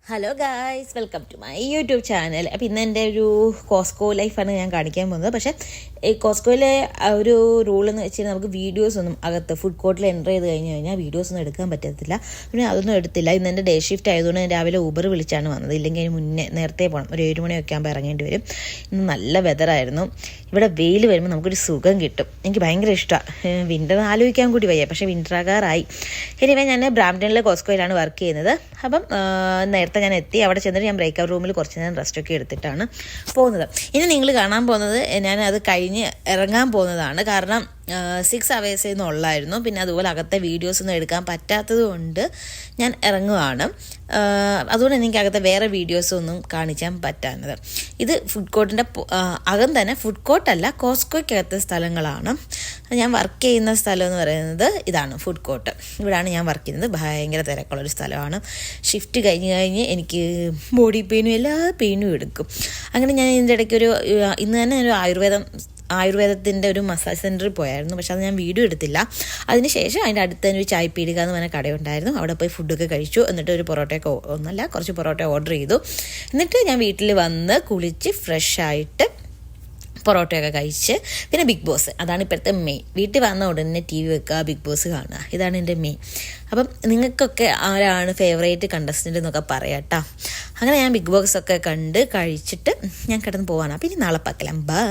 Hello guys, welcome to my YouTube channel. അപ്പോൾ ഇന്ന് എൻ്റെ ഒരു കോസ്കോ ലൈഫാണ് ഞാൻ കാണിക്കാൻ പോകുന്നത്. പക്ഷേ ഈ കോസ്കോയിലെ ഒരു റൂൾ എന്ന് വെച്ചാൽ നമുക്ക് വീഡിയോസൊന്നും അകത്ത് ഫുഡ് കോർട്ടിൽ എൻ്റർ ചെയ്ത് കഴിഞ്ഞാൽ വീഡിയോസൊന്നും എടുക്കാൻ പറ്റത്തില്ല. പിന്നെ അതൊന്നും എടുത്തില്ല. ഇന്ന് എൻ്റെ ഡേ ഷിഫ്റ്റ് ആയതുകൊണ്ട് ഞാൻ രാവിലെ ഊബർ വിളിച്ചാണ് വന്നത്. ഇല്ലെങ്കിൽ അതിന് മുന്നേ നേരത്തെ പോകണം, ഒരു 7 മണിയൊക്കെ ആകുമ്പോൾ ഇറങ്ങേണ്ടി വരും. ഇന്ന് നല്ല വെതറായിരുന്നു. ഇവിടെ വെയിൽ വരുമ്പോൾ നമുക്കൊരു സുഖം കിട്ടും. എനിക്ക് ഭയങ്കര ഇഷ്ടമാണ്. വിൻ്റർ ആലോചിക്കാൻ കൂടി വയ്യ, പക്ഷേ വിൻ്റർ ആകാറായി. എനിവേ ഞാൻ ബ്രാംപ്ടണിലെ കോസ്കോയിലാണ് വർക്ക് ചെയ്യുന്നത്. അപ്പം നേരത്തെ ഞാൻ എത്തി. അവിടെ ചെന്നിട്ട് ഞാൻ ബ്രേക്ക് ഔട്ട് റൂമിൽ കുറച്ച് നേരം റെസ്റ്റൊക്കെ എടുത്തിട്ടാണ് പോകുന്നത്. ഇനി നിങ്ങൾ കാണാൻ പോകുന്നത് ഞാൻ അത് കഴിഞ്ഞ് ഇറങ്ങാൻ പോകുന്നതാണ്. കാരണം 6 hours ഉള്ളായിരുന്നു. പിന്നെ അതുപോലെ അകത്തെ വീഡിയോസൊന്നും എടുക്കാൻ പറ്റാത്തത് കൊണ്ട് ഞാൻ ഇറങ്ങുവാണ്. അതുകൊണ്ട് എനിക്ക് അകത്തെ വേറെ വീഡിയോസൊന്നും കാണിക്കാൻ പറ്റാത്തത്. ഇത് ഫുഡ് കോർട്ടിൻ്റെ അകം തന്നെ, ഫുഡ് കോർട്ടല്ല, കോസ്കോയ്ക്കകത്തെ സ്ഥലങ്ങളാണ്. ഞാൻ വർക്ക് ചെയ്യുന്ന സ്ഥലം എന്ന് പറയുന്നത് ഇതാണ്, ഫുഡ് കോർട്ട്. ഇവിടെയാണ് ഞാൻ വർക്ക് ചെയ്യുന്നത്. ഭയങ്കര തിരക്കുള്ളൊരു സ്ഥലമാണ്. ഷിഫ്റ്റ് കഴിഞ്ഞ് എനിക്ക് ബോഡി പെയിനും എല്ലാ പെയിനും എടുക്കും. അങ്ങനെ ഞാൻ ഇതിൻ്റെ ഇടയ്ക്ക് ഇന്ന് തന്നെ ഒരു ആയുർവേദത്തിൻ്റെ ഒരു മസാജ് സെൻറ്ററിൽ പോയായിരുന്നു. പക്ഷെ അത് ഞാൻ വീഡിയോ എടുത്തില്ല. അതിന് ശേഷം അതിൻ്റെ അടുത്ത് തന്നെ ഒരു ചായ് പീടിക എന്ന് പറഞ്ഞ കടയുണ്ടായിരുന്നു. അവിടെ പോയി ഫുഡൊക്കെ കഴിച്ചു. എന്നിട്ട് ഒരു കുറച്ച് പൊറോട്ട ഓർഡർ ചെയ്തു. എന്നിട്ട് ഞാൻ വീട്ടിൽ വന്ന് കുളിച്ച് ഫ്രഷായിട്ട് പൊറോട്ടയൊക്കെ കഴിച്ച് പിന്നെ ബിഗ് ബോസ്, അതാണ് ഇപ്പോഴത്തെ മെയിൻ. വീട്ടിൽ വന്ന ഉടനെ TV വെക്കുക, ബിഗ് ബോസ് കാണുക, ഇതാണ് എൻ്റെ മെയിൻ. അപ്പം നിങ്ങൾക്കൊക്കെ ആരാണ് ഫേവറേറ്റ് കണ്ടസ്റ്റൻ്റ് എന്നൊക്കെ പറയാം കേട്ടോ. അങ്ങനെ ഞാൻ ബിഗ് ബോസ് ഒക്കെ കണ്ട് കഴിച്ചിട്ട് ഞാൻ കിടന്ന് പോവാണ്. അപ്പം ഇനി നാളെ പാക്കലാം. ബൈ.